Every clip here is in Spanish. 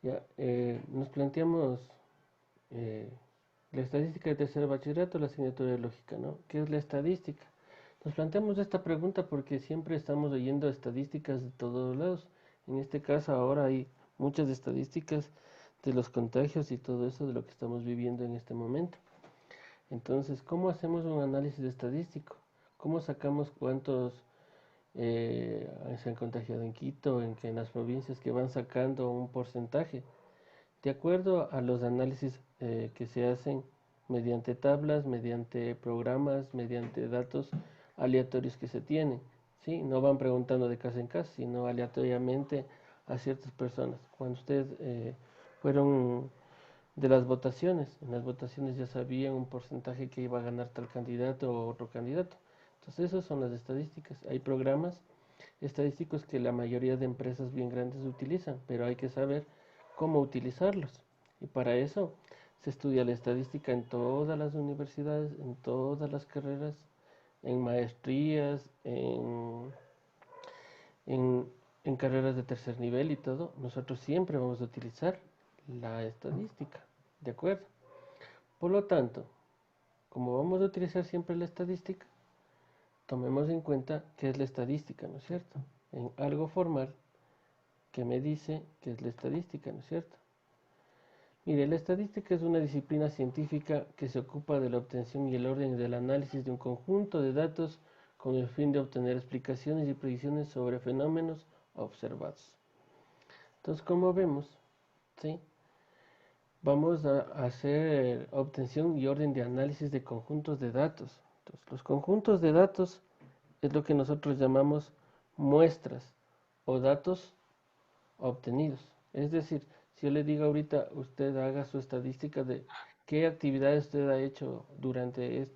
Ya, nos planteamos eh, la estadística de tercer bachillerato, la asignatura de lógica, ¿no? ¿Qué es la estadística? Nos planteamos esta pregunta porque siempre estamos oyendo estadísticas de todos lados. En este caso ahora hay muchas estadísticas de los contagios y todo eso de lo que estamos viviendo en este momento. Entonces, ¿cómo hacemos un análisis estadístico? ¿Cómo sacamos cuántos se han contagiado en Quito, en las provincias que van sacando un porcentaje? De acuerdo a los análisis que se hacen mediante tablas, mediante programas, mediante datos aleatorios que se tienen, ¿sí? No van preguntando de casa en casa, sino aleatoriamente a ciertas personas. Cuando ustedes fueron de las votaciones, en las votaciones ya sabían un porcentaje que iba a ganar tal candidato o otro candidato. Entonces, esas son las estadísticas. Hay programas estadísticos que la mayoría de empresas bien grandes utilizan, pero hay que saber cómo utilizarlos. Y para eso se estudia la estadística en todas las universidades, en todas las carreras, en maestrías, en, en carreras de tercer nivel y todo. Nosotros siempre vamos a utilizar la estadística, ¿de acuerdo? Por lo tanto, como vamos a utilizar siempre la estadística, tomemos en cuenta qué es la estadística, ¿no es cierto? En algo formal que me dice qué es la estadística, ¿no es cierto? Mire, la estadística es una disciplina científica que se ocupa de la obtención y el orden del análisis de un conjunto de datos con el fin de obtener explicaciones y predicciones sobre fenómenos observados. Entonces, como vemos, ¿sí? Vamos a hacer obtención y orden de análisis de conjuntos de datos. Entonces, los conjuntos de datos es lo que nosotros llamamos muestras o datos obtenidos. Es decir, si yo le digo ahorita, usted haga su estadística de qué actividades usted ha hecho durante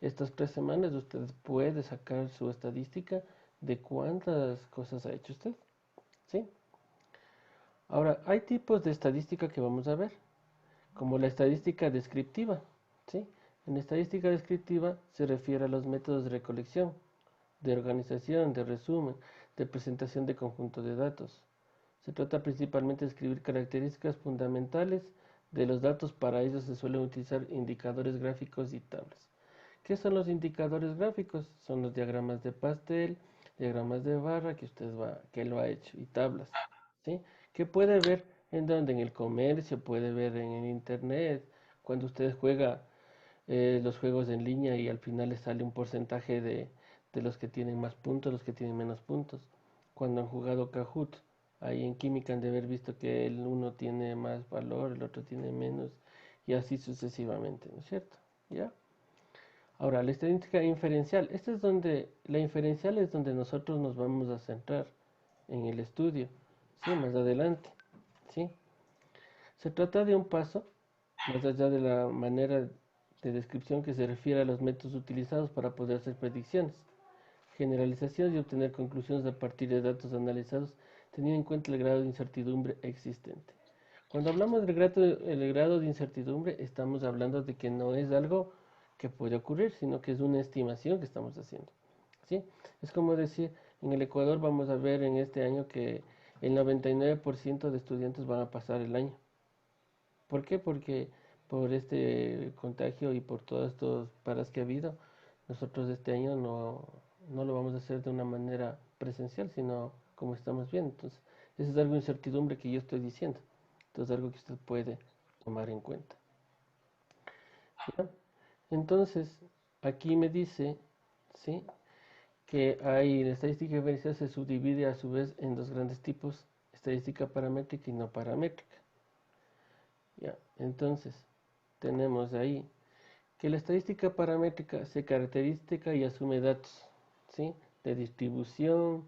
estas 3 semanas, usted puede sacar su estadística de cuántas cosas ha hecho usted. ¿Sí? Ahora, hay tipos de estadística que vamos a ver, como la estadística descriptiva. ¿Sí? En la estadística descriptiva se refiere a los métodos de recolección, de organización, de resumen, de presentación de conjuntos de datos. Se trata principalmente de escribir características fundamentales de los datos. Para ello se suelen utilizar indicadores gráficos y tablas. ¿Qué son los indicadores gráficos? Son los diagramas de pastel, diagramas de barra que lo ha hecho y tablas, ¿sí? Que puede ver en donde en el comercio, puede ver en el internet, cuando usted juega los juegos en línea y al final le sale un porcentaje de los que tienen más puntos, los que tienen menos puntos. Cuando han jugado Kahoot, ahí en química han de haber visto que el uno tiene más valor, el otro tiene menos, y así sucesivamente, ¿no es cierto? ¿Ya? Ahora, la estadística inferencial. La inferencial es donde nosotros nos vamos a centrar en el estudio, ¿sí? Más adelante, ¿sí? Se trata de un paso, más allá de la manera de descripción que se refiere a los métodos utilizados para poder hacer predicciones, generalizaciones y obtener conclusiones a partir de datos analizados, teniendo en cuenta el grado de incertidumbre existente. Cuando hablamos el grado de incertidumbre, estamos hablando de que no es algo que puede ocurrir, sino que es una estimación que estamos haciendo. ¿Sí? Es como decir, en el Ecuador vamos a ver en este año que el 99% de estudiantes van a pasar el año. ¿Por qué? Porque por este contagio y por todos estos paras que ha habido, nosotros este año no lo vamos a hacer de una manera presencial, sino como estamos viendo. Entonces, eso es algo de incertidumbre que yo estoy diciendo. Entonces, algo que usted puede tomar en cuenta. ¿Ya? Entonces, aquí me dice, ¿sí? Que hay la estadística diferencial se subdivide a su vez en dos grandes tipos, estadística paramétrica y no paramétrica. ¿Ya? Entonces, tenemos ahí que la estadística paramétrica se caracteriza y asume datos, ¿sí? De distribución,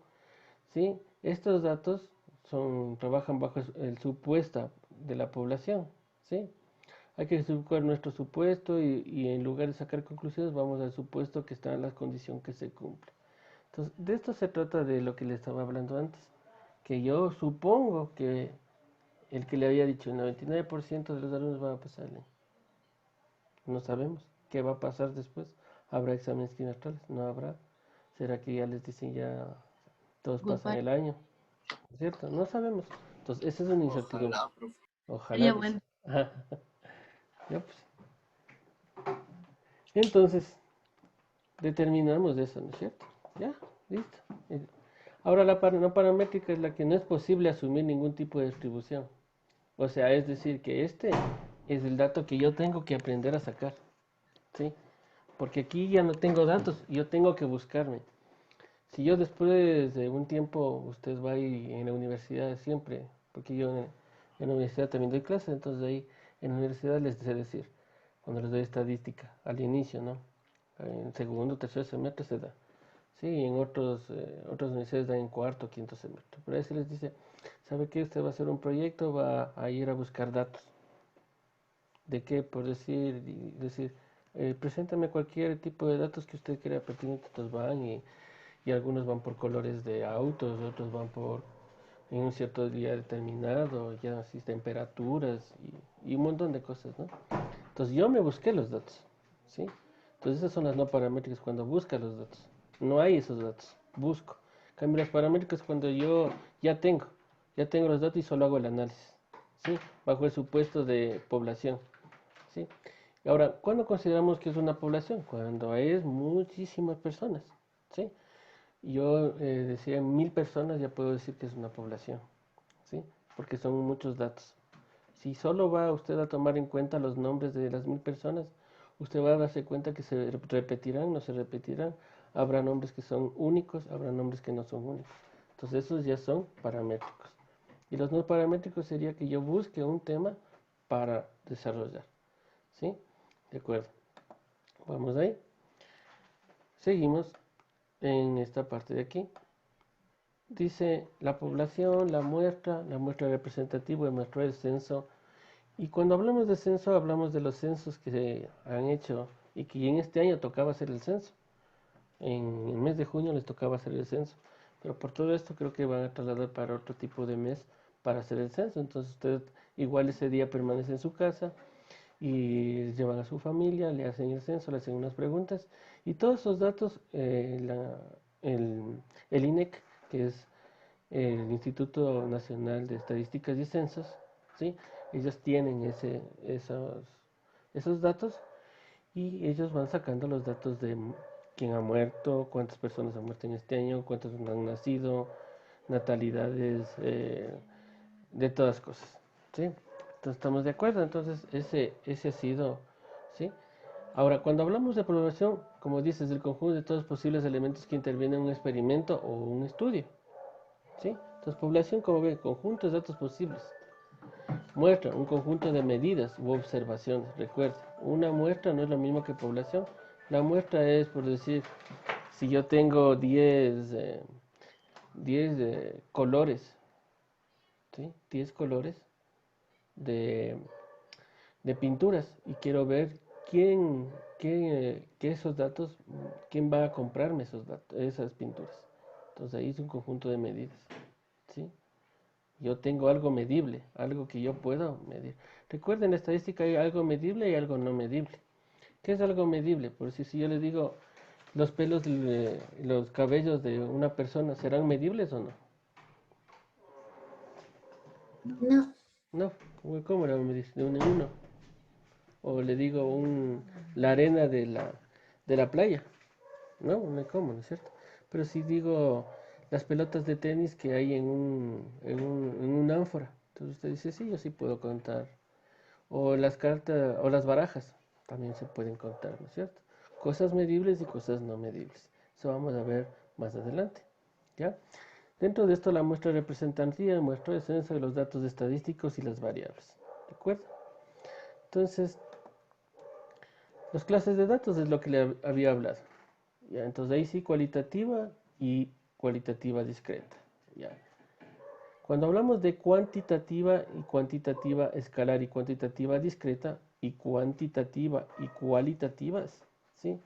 ¿sí? Estos datos trabajan bajo el supuesto de la población, ¿sí? Hay que buscar nuestro supuesto y en lugar de sacar conclusiones vamos al supuesto que está en la condición que se cumple. Entonces, de esto se trata de lo que le estaba hablando antes, que yo supongo que el que le había dicho el 99% de los alumnos van a pasar el año. No sabemos qué va a pasar después. ¿Habrá exámenes trimestrales? ¿No habrá? ¿Será que ya les dicen ya todos pasan Grupal. el año? ¿Cierto? No sabemos. Entonces, esa es una incertidumbre. Ojalá, profe. Ojalá, Sería dice. bueno. Ajá. Ya, pues. Entonces, determinamos eso, ¿no es cierto? Ya, listo. Ahora no paramétrica es la que no es posible asumir ningún tipo de distribución. O sea, es decir, que este es el dato que yo tengo que aprender a sacar, ¿sí? Porque aquí ya no tengo datos, yo tengo que buscarme. Si yo después de un tiempo, usted va ahí en la universidad siempre, porque yo en la universidad también doy clases, entonces ahí en la universidad les sé decir, cuando les doy estadística, al inicio, ¿no? En segundo, tercer semestre se da. Sí, en otras universidades dan en cuarto, quinto semestre. Pero ahí se les dice, ¿sabe qué? Usted va a hacer un proyecto, va a ir a buscar datos. ¿De qué? Por decir, preséntame cualquier tipo de datos que usted crea pertinente. Entonces van y algunos van por colores de autos, otros van por en un cierto día determinado, ya así temperaturas y un montón de cosas, ¿no? Entonces yo me busqué los datos, ¿sí? Entonces esas son las no paramétricas cuando buscas los datos. No hay esos datos, busco. En cambio las paramétricas cuando yo ya tengo los datos y solo hago el análisis, ¿sí? Bajo el supuesto de población, ¿sí? Ahora, ¿cuándo consideramos que es una población? Cuando es muchísimas personas, ¿sí? Yo decía 1000 personas, ya puedo decir que es una población, ¿sí? Porque son muchos datos. Si solo va usted a tomar en cuenta los nombres de las 1000 personas, usted va a darse cuenta que se repetirán, no se repetirán. Habrá nombres que son únicos, habrá nombres que no son únicos. Entonces esos ya son paramétricos. Y los no paramétricos sería que yo busque un tema para desarrollar. ¿Sí? De acuerdo. Vamos ahí. Seguimos en esta parte de aquí. Dice la población, la muestra representativa y muestra del censo. Y cuando hablamos de censo, hablamos de los censos que se han hecho y que en este año tocaba hacer el censo. En el mes de junio les tocaba hacer el censo. Pero por todo esto creo que van a trasladar para otro tipo de mes para hacer el censo. Entonces usted igual ese día permanece en su casa y llevan a su familia, le hacen el censo, le hacen unas preguntas y todos esos datos el INEC, que es el Instituto Nacional de Estadísticas y Censos, ¿sí? Ellos tienen esos datos y ellos van sacando los datos de quién ha muerto, cuántas personas han muerto en este año, cuántos han nacido, natalidades, de todas cosas, ¿sí? Entonces estamos de acuerdo, entonces ese ha sido, ¿sí? Ahora, cuando hablamos de población, como dices, el conjunto de todos los posibles elementos que intervienen en un experimento o un estudio, ¿sí? Entonces, población, como ven, conjunto de datos posibles. Muestra, un conjunto de medidas u observaciones. Recuerda, una muestra no es lo mismo que población. La muestra es, por decir, si yo tengo 10 colores, ¿sí? 10 colores de, de pinturas y quiero ver que esos datos, quién va a comprarme esos datos, esas pinturas. Entonces ahí es un conjunto de medidas, ¿sí? Yo tengo algo medible, algo que yo puedo medir. Recuerden, en la estadística hay algo medible y algo no medible. ¿Qué es algo medible? Por si yo les digo, los pelos, los cabellos de una persona, ¿serán medibles o no? No, No, ¿cómo lo vamos a medir? De uno en uno. O le digo la arena de la playa. No, no hay cómo, ¿no es cierto? Pero si digo las pelotas de tenis que hay en un ánfora. Entonces usted dice, sí, yo sí puedo contar. O las cartas, o las barajas, también se pueden contar, ¿no es cierto? Cosas medibles y cosas no medibles. Eso vamos a ver más adelante, ¿ya? Dentro de esto la muestra representativa muestra el censo de los datos estadísticos y las variables, ¿de acuerdo? Entonces, las clases de datos es lo que le había hablado. ¿Ya? Entonces ahí sí cualitativa y cualitativa discreta. ¿Ya? Cuando hablamos de cuantitativa y cuantitativa escalar y cuantitativa discreta y cuantitativa y cualitativas, ¿sí?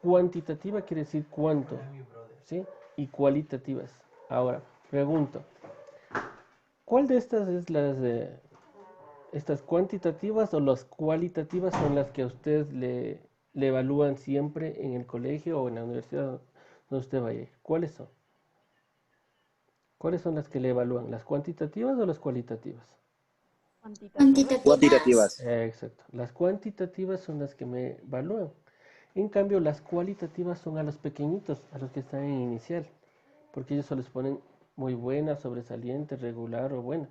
Cuantitativa quiere decir cuánto, ¿sí? Y cualitativas. Ahora, pregunto, ¿cuál de estas es estas cuantitativas o las cualitativas son las que a usted le evalúan siempre en el colegio o en la universidad donde usted vaya? ¿Cuáles son? ¿Cuáles son las que le evalúan? ¿Las cuantitativas o las cualitativas? Cuantitativas. Cuantitativas. Exacto. Las cuantitativas son las que me evalúan. En cambio, las cualitativas son a los pequeñitos, a los que están en inicial, porque ellos solo les ponen muy buena, sobresaliente, regular o buena.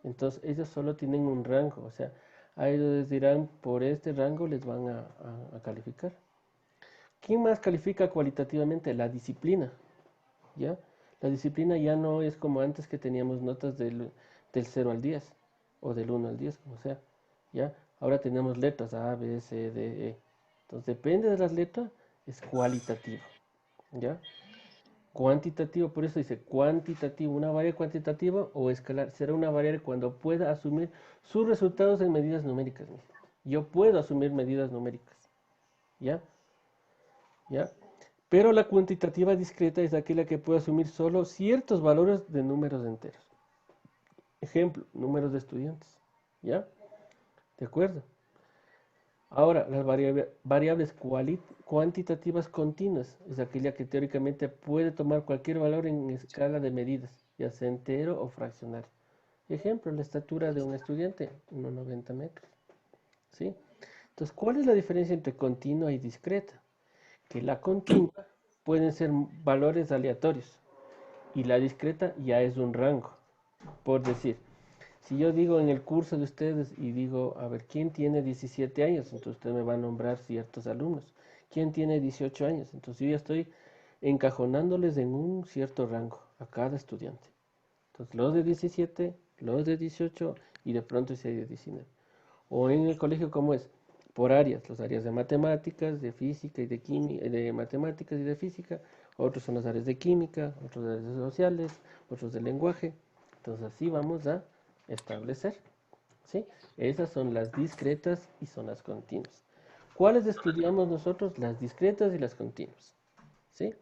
Entonces, ellos solo tienen un rango, o sea, a ellos les dirán, por este rango les van a calificar. ¿Quién más califica cualitativamente? La disciplina, ¿ya? La disciplina ya no es como antes que teníamos notas del 0 al 10 o del 1 al 10, como sea, ¿ya? Ahora tenemos letras A, B, C, D, E. Entonces, depende de las letras, es cualitativo, ¿ya? Cuantitativo, por eso dice cuantitativo, una variable cuantitativa o escalar, será una variable cuando pueda asumir sus resultados en medidas numéricas. Yo puedo asumir medidas numéricas, ¿ya? ¿Ya? Pero la cuantitativa discreta es aquella que puede asumir solo ciertos valores de números enteros. Ejemplo, números de estudiantes, ¿ya? ¿De acuerdo? Ahora, las variables cuantitativas continuas es aquella que teóricamente puede tomar cualquier valor en escala de medidas, ya sea entero o fraccionario. Ejemplo, la estatura de un estudiante, 1,90 metros. ¿Sí? Entonces, ¿cuál es la diferencia entre continua y discreta? Que la continua pueden ser valores aleatorios y la discreta ya es un rango. Por decir, si yo digo en el curso de ustedes y digo, a ver, ¿quién tiene 17 años? Entonces usted me va a nombrar ciertos alumnos. ¿Quién tiene 18 años? Entonces yo ya estoy encajonándoles en un cierto rango a cada estudiante. Entonces los de 17, los de 18 y de pronto si hay de 19. O en el colegio, ¿cómo es? Por áreas, los áreas de matemáticas, de física y de química, de matemáticas y de física, otros son las áreas de química, otros áreas de sociales, otros de lenguaje. Entonces así vamos a establecer, ¿sí? Esas son las discretas y son las continuas. ¿Cuáles estudiamos nosotros? Las discretas y las continuas, ¿sí?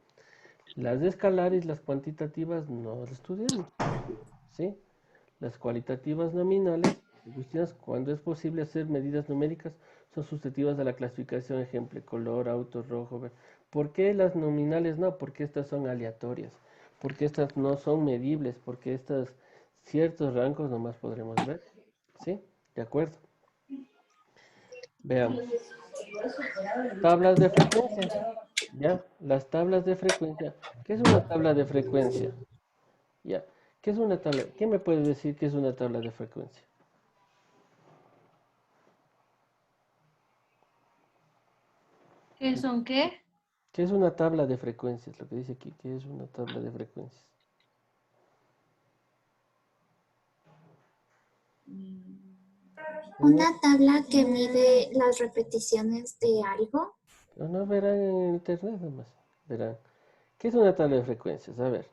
Las escalares, las cuantitativas no las estudiamos, ¿sí? Las cualitativas nominales, cuando es posible hacer medidas numéricas, son susceptibles a la clasificación, ejemplo, color, auto, rojo, verde. ¿Por qué las nominales no? Porque estas son aleatorias, porque estas no son medibles, porque estos ciertos rangos nomás podremos ver. ¿Sí? De acuerdo. Veamos. Tablas de frecuencia. ¿Ya? Las tablas de frecuencia. ¿Qué es una tabla de frecuencia? ¿Ya? ¿Qué es una tabla? ¿Qué me puede decir que es una tabla de frecuencia? ¿Qué son qué? ¿Qué es una tabla de frecuencias? Lo que dice aquí, ¿qué es una tabla de frecuencias? Una Una, tabla que mide las repeticiones de algo. no verán en internet nomás, verán. ¿Qué es una tabla de frecuencias? A ver,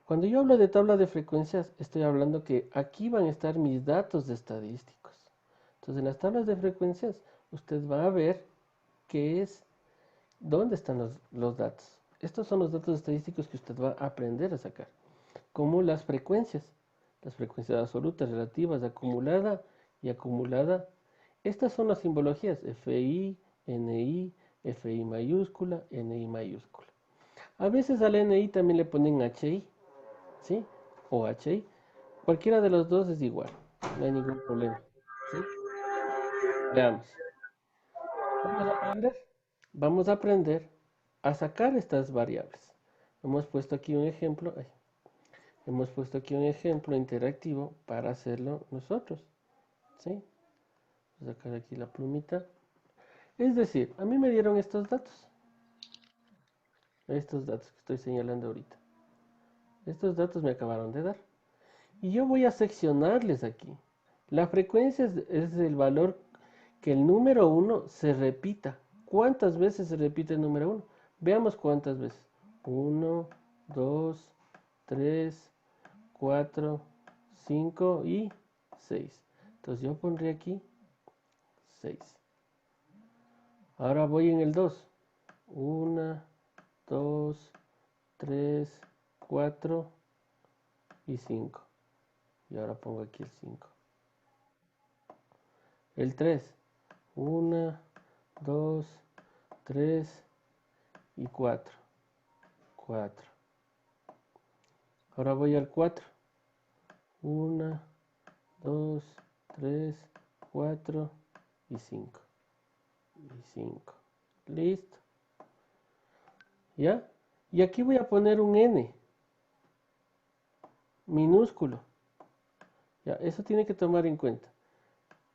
cuando yo hablo de tabla de frecuencias, estoy hablando que aquí van a estar mis datos estadísticos. Entonces, en las tablas de frecuencias, usted va a ver qué es, dónde están los datos. Estos son los datos estadísticos que usted va a aprender a sacar, como las frecuencias absolutas, relativas, acumulada y acumulada. Estas son las simbologías, FI, NI, FI mayúscula, NI mayúscula. A veces al NI también le ponen HI, ¿sí? O HI. Cualquiera de los dos es igual, no hay ningún problema, ¿sí? Veamos. Vamos a aprender. Vamos a aprender a sacar estas variables. Hemos puesto aquí un ejemplo. Hemos puesto aquí un ejemplo interactivo para hacerlo nosotros, ¿sí? Voy a sacar aquí la plumita. Es decir, a mí me dieron estos datos que estoy señalando ahorita. Estos datos me acabaron de dar. Y yo voy a seccionarles aquí. La frecuencia es el valor que el número uno se repita. ¿Cuántas veces se repite el número uno? Veamos cuántas veces. 1, 2, 3, 4, 5 y 6. Entonces yo pondré aquí 6. Ahora voy en el 2. 1, 2, 3, 4 y 5. Y ahora pongo aquí el 5. El 3. 1, 2, 3 y 4. 4. Ahora voy al 4. 1, 2, 3, 4 y 5. Y 5. Listo. ¿Ya? Y aquí voy a poner un n minúsculo. Ya, eso tiene que tomar en cuenta.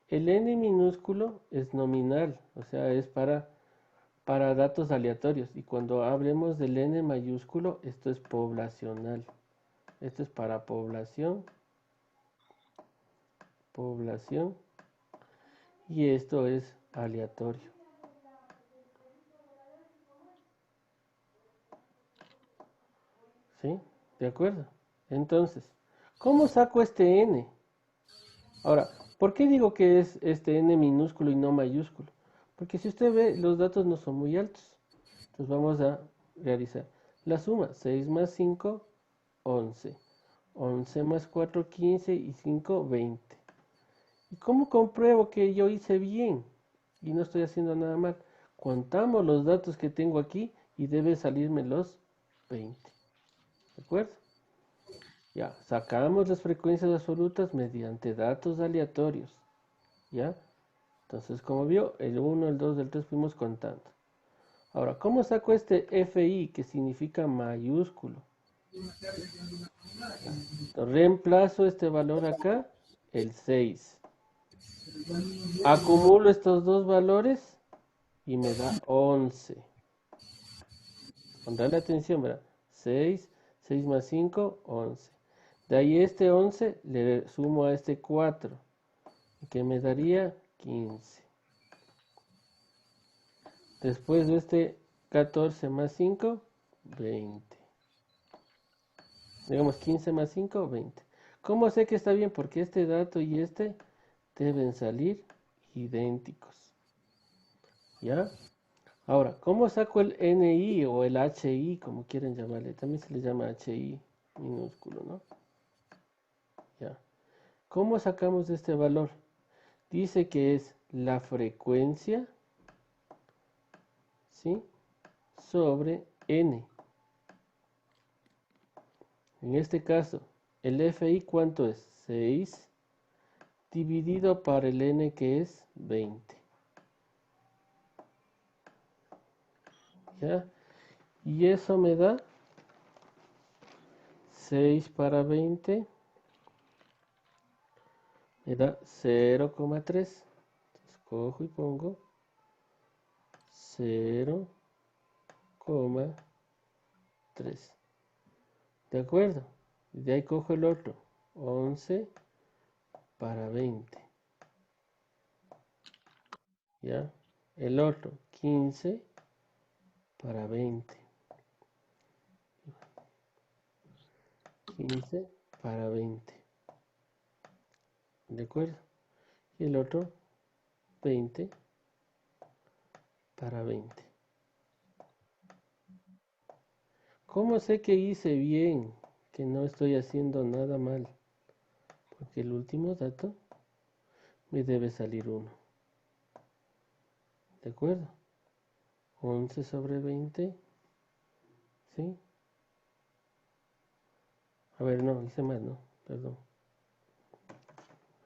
El n minúsculo es nominal, o sea, es para datos aleatorios. Y cuando hablemos del n mayúsculo, esto es poblacional. Esto es para población, y esto es aleatorio. ¿Sí? ¿De acuerdo? Entonces, ¿cómo saco este n? Ahora, ¿por qué digo que es este n minúsculo y no mayúsculo? Porque si usted ve, los datos no son muy altos. Entonces vamos a realizar la suma. 6 más 5, 11. 11 más 4, 15 y 5, 20. ¿Y cómo compruebo que yo hice bien y no estoy haciendo nada mal? Contamos los datos que tengo aquí y debe salirme los 20. ¿De acuerdo? Ya, sacamos las frecuencias absolutas mediante datos aleatorios. ¿Ya? Entonces, como vio, el 1, el 2, el 3 fuimos contando. Ahora, ¿cómo saco este FI que significa mayúsculo? Reemplazo este valor acá, el 6. Acumulo estos dos valores y me da 11. Pondrán atención, ¿verdad? 6, 6 más 5, 11. De ahí este 11 le sumo a este 4, que me daría 15. Después de este 14 más 5, 20. Digamos 15 más 5, 20. ¿Cómo sé que está bien? Porque este dato y este deben salir idénticos. ¿Ya? Ahora, ¿cómo saco el NI o el HI, como quieren llamarle? También se le llama HI minúsculo, ¿no? Ya. ¿Cómo sacamos este valor? Dice que es la frecuencia, ¿sí? Sobre N. En este caso, el FI, ¿cuánto es? 6 dividido por el N, que es 20. ¿Ya? Y eso me da 6 para 20, me da 0,3. Entonces cojo y pongo 0,3. ¿De acuerdo? Y de ahí cojo el otro, 11 para 20. ¿Ya? El otro, 15 para 20. 15 para 20. ¿De acuerdo? Y el otro, 20 para 20. ¿Cómo sé que hice bien? Que no estoy haciendo nada mal. Porque el último dato me debe salir 1. ¿De acuerdo? 11 sobre 20. ¿Sí? A ver, no, hice mal, no. Perdón.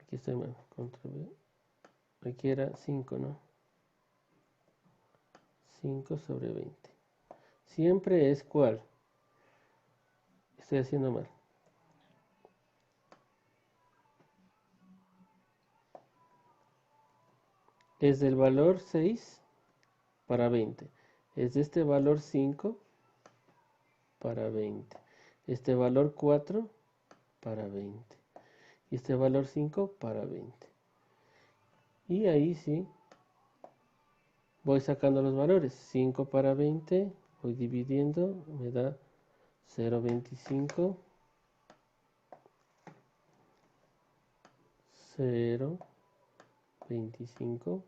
Aquí estoy mal. Control B. Aquí era 5, ¿no? 5 sobre 20. Siempre es ¿cuál? Estoy haciendo mal. Es del valor 6 para 20. Es de este valor 5 para 20. Este valor 4 para 20. Y este valor 5 para 20. Y ahí sí, voy sacando los valores. 5 para 20, voy dividiendo, me da 0,25, 0,25,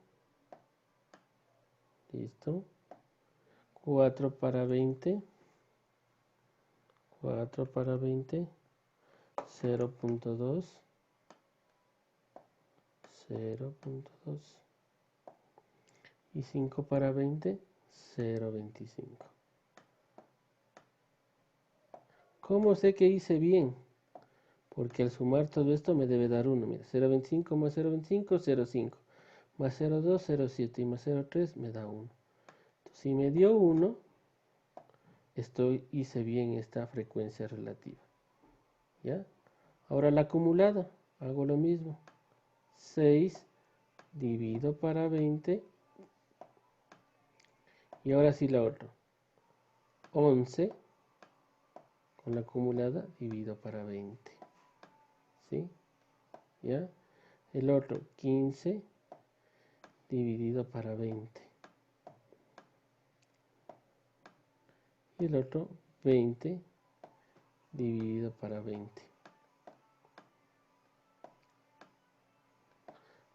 listo. 4 para 20, 4 para 20, 0,2, 0,2. Y 5 para 20, 0,25. ¿Cómo sé que hice bien? Porque al sumar todo esto me debe dar 1. Mira, 0,25 más 0,25, 0,5. Más 0,2, 0,7 y más 0,3 me da 1. Entonces, si me dio 1, hice bien esta frecuencia relativa. ¿Ya? Ahora la acumulada, hago lo mismo. 6 divido para 20. Y ahora sí la otra. 11 con la acumulada divido para 20. ¿Sí? ¿Ya? El otro 15 dividido para 20. Y el otro 20 dividido para 20.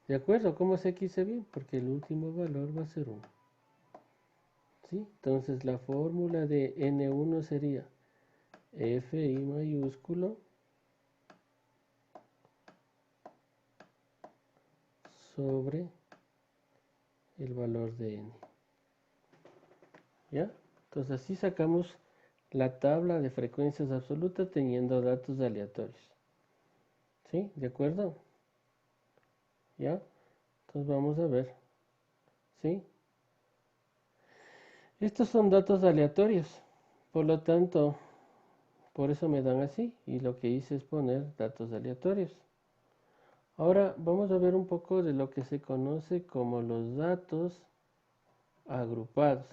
¿De acuerdo? ¿Cómo sé que hice bien? Porque el último valor va a ser 1. ¿Sí? Entonces la fórmula de N1 sería Fi mayúsculo sobre el valor de N. ¿Ya? Entonces así sacamos la tabla de frecuencias absolutas teniendo datos aleatorios. ¿Sí? ¿De acuerdo? ¿Ya? Entonces vamos a ver. ¿Sí? Estos son datos aleatorios. Por lo tanto, por eso me dan así. Y lo que hice es poner datos aleatorios. Ahora vamos a ver un poco de lo que se conoce como los datos agrupados.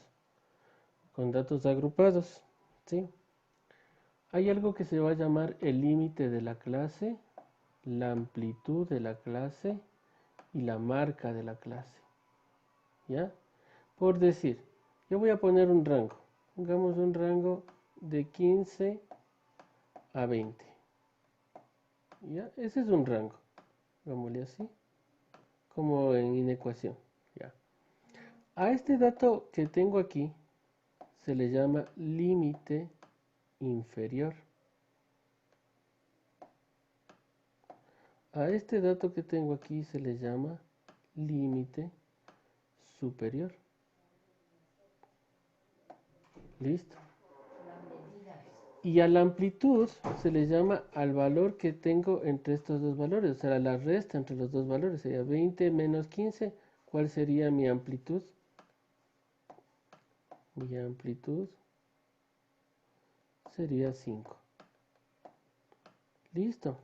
Con datos agrupados, ¿sí? Hay algo que se va a llamar el límite de la clase, la amplitud de la clase y la marca de la clase. ¿Ya? Por decir, yo voy a poner un rango. Pongamos un rango de 15 a 20. ¿Ya? Ese es un rango. Hagámosle así, como en inecuación. ¿Ya? A este dato que tengo aquí se le llama límite inferior. A este dato que tengo aquí se le llama límite superior. Listo. Y a la amplitud se le llama al valor que tengo entre estos dos valores, o sea, la resta entre los dos valores. Sería 20 menos 15. ¿Cuál sería mi amplitud? Mi amplitud sería 5. Listo.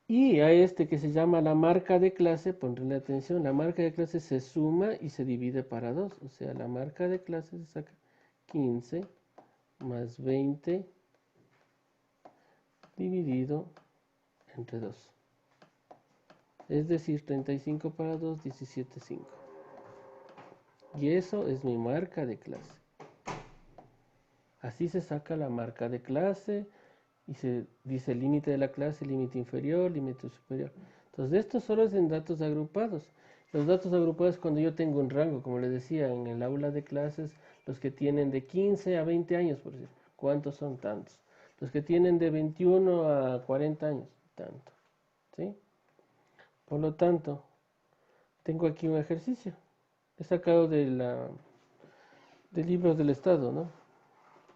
Y a este que se llama la marca de clase, ponle atención, la marca de clase se suma y se divide para 2. O sea, la marca de clase se saca 15 más 20 dividido entre 2. Es decir, 35 para 2, 17,5. Y eso es mi marca de clase. Así se saca la marca de clase y se dice límite de la clase, límite inferior, límite superior. Entonces, esto solo es en datos agrupados. Los datos agrupados cuando yo tengo un rango, como les decía en el aula de clases, los que tienen de 15 a 20 años, por decir, ¿cuántos son tantos? Los que tienen de 21 a 40 años, tanto. ¿Sí? Por lo tanto, tengo aquí un ejercicio. He sacado de libros del Estado, ¿no?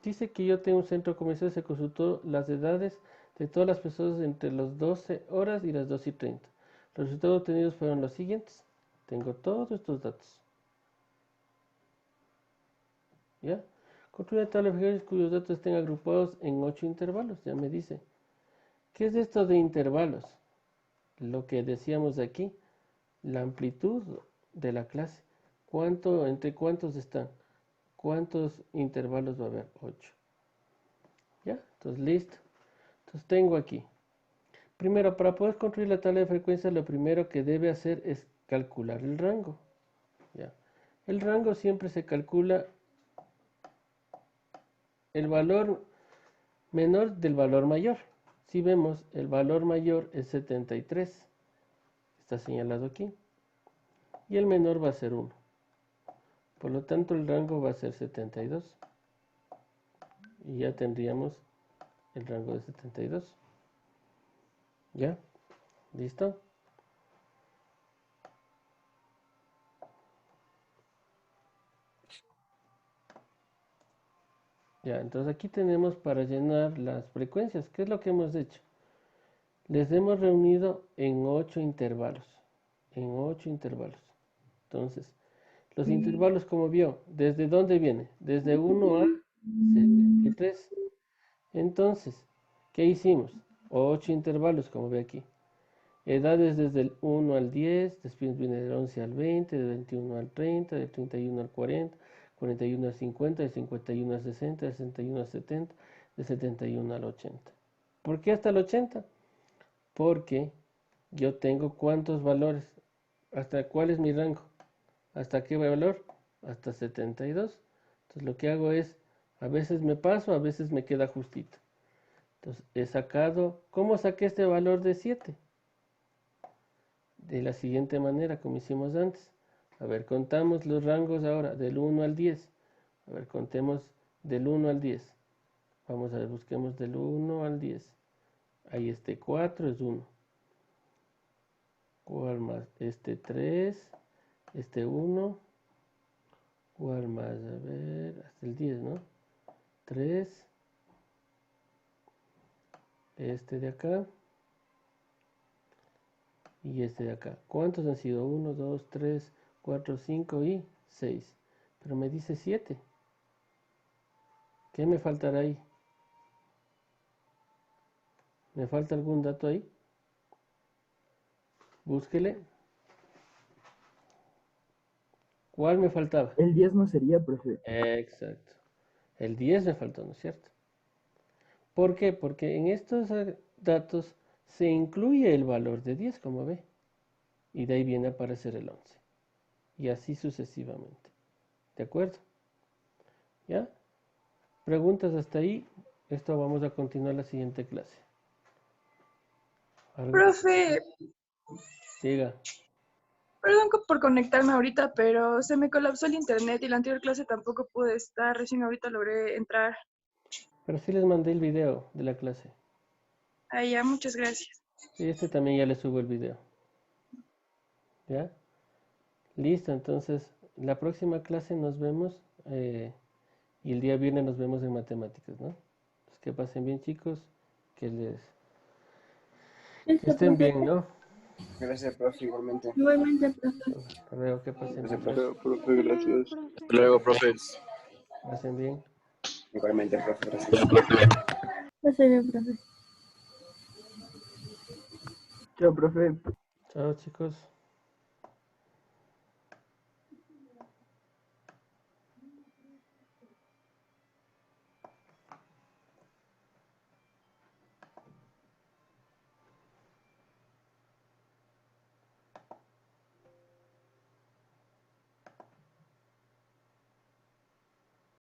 Dice que yo tengo un centro comercial, se consultó las edades de todas las personas entre las 12 horas y las 2:30. Los resultados obtenidos fueron los siguientes. Tengo todos estos datos. ¿Ya? Construye una tabla de frecuencias cuyos datos estén agrupados en 8 intervalos. Ya me dice. ¿Qué es esto de intervalos? Lo que decíamos aquí. La amplitud de la clase. ¿Entre cuántos están? ¿Cuántos intervalos va a haber? 8. ¿Ya? Entonces, listo. Entonces, tengo aquí. Primero, para poder construir la tabla de frecuencias, lo primero que debe hacer es calcular el rango. ¿Ya? El rango siempre se calcula el valor menor del valor mayor. Si vemos, el valor mayor es 73. Está señalado aquí. Y el menor va a ser 1. Por lo tanto, el rango va a ser 72. Y ya tendríamos el rango de 72. ¿Ya? ¿Listo? Ya, entonces aquí tenemos para llenar las frecuencias. ¿Qué es lo que hemos hecho? Les hemos reunido en 8 intervalos. En 8 intervalos. Entonces, los intervalos, como vio, ¿desde dónde viene? Desde 1 a 73. Entonces, ¿qué hicimos? 8 intervalos, como ve aquí. Edades desde el 1 al 10, después viene del 11 al 20, del 21 al 30, del 31 al 40, 41 al 50, del 51 al 60, del 61 al 70, del 71 al 80. ¿Por qué hasta el 80? Porque yo tengo cuántos valores. ¿Hasta cuál es mi rango? ¿Hasta qué valor? Hasta 72. Entonces lo que hago es, a veces me paso, a veces me queda justito. Entonces he sacado, ¿cómo saqué este valor de 7? De la siguiente manera, como hicimos antes. A ver, contamos los rangos ahora, del 1 al 10. A ver, contemos del 1 al 10. Vamos a ver, busquemos del 1 al 10. Ahí este 4 es 1. ¿Cuál más? Este 3, este 1. ¿Cuál más? A ver, hasta el 10, ¿no? 3. Este de acá. Y este de acá. ¿Cuántos han sido? 1, 2, 3, 4, 5 y 6. Pero me dice 7. ¿Qué me faltará ahí? ¿Me falta algún dato ahí? Búsquele. ¿Cuál me faltaba? El 10 no sería, profe. Exacto. El 10 me faltó, ¿no es cierto? ¿Por qué? Porque en estos datos se incluye el valor de 10, como ve. Y de ahí viene a aparecer el 11. Y así sucesivamente. ¿De acuerdo? ¿Ya? ¿Preguntas hasta ahí? Esto vamos a continuar la siguiente clase. ¿Algo? Profe, Siga. perdón por conectarme ahorita, pero se me colapsó el internet y la anterior clase tampoco pude estar. Recién ahorita logré entrar. Pero sí les mandé el video de la clase. Ah, ya, muchas gracias. Y este también ya le subo el video. ¿Ya? Listo, entonces la próxima clase nos vemos y el día viernes nos vemos en matemáticas, ¿no? Pues que pasen bien, chicos, que estén bien, ¿no? Gracias, profe, igualmente. Igualmente, profe. Hasta luego, que pasen bien. Gracias, profe, gracias. Hasta luego, profes. Pasen bien. Igualmente, profe, gracias. Pase bien, profe. Chao, profe. Chao, chicos.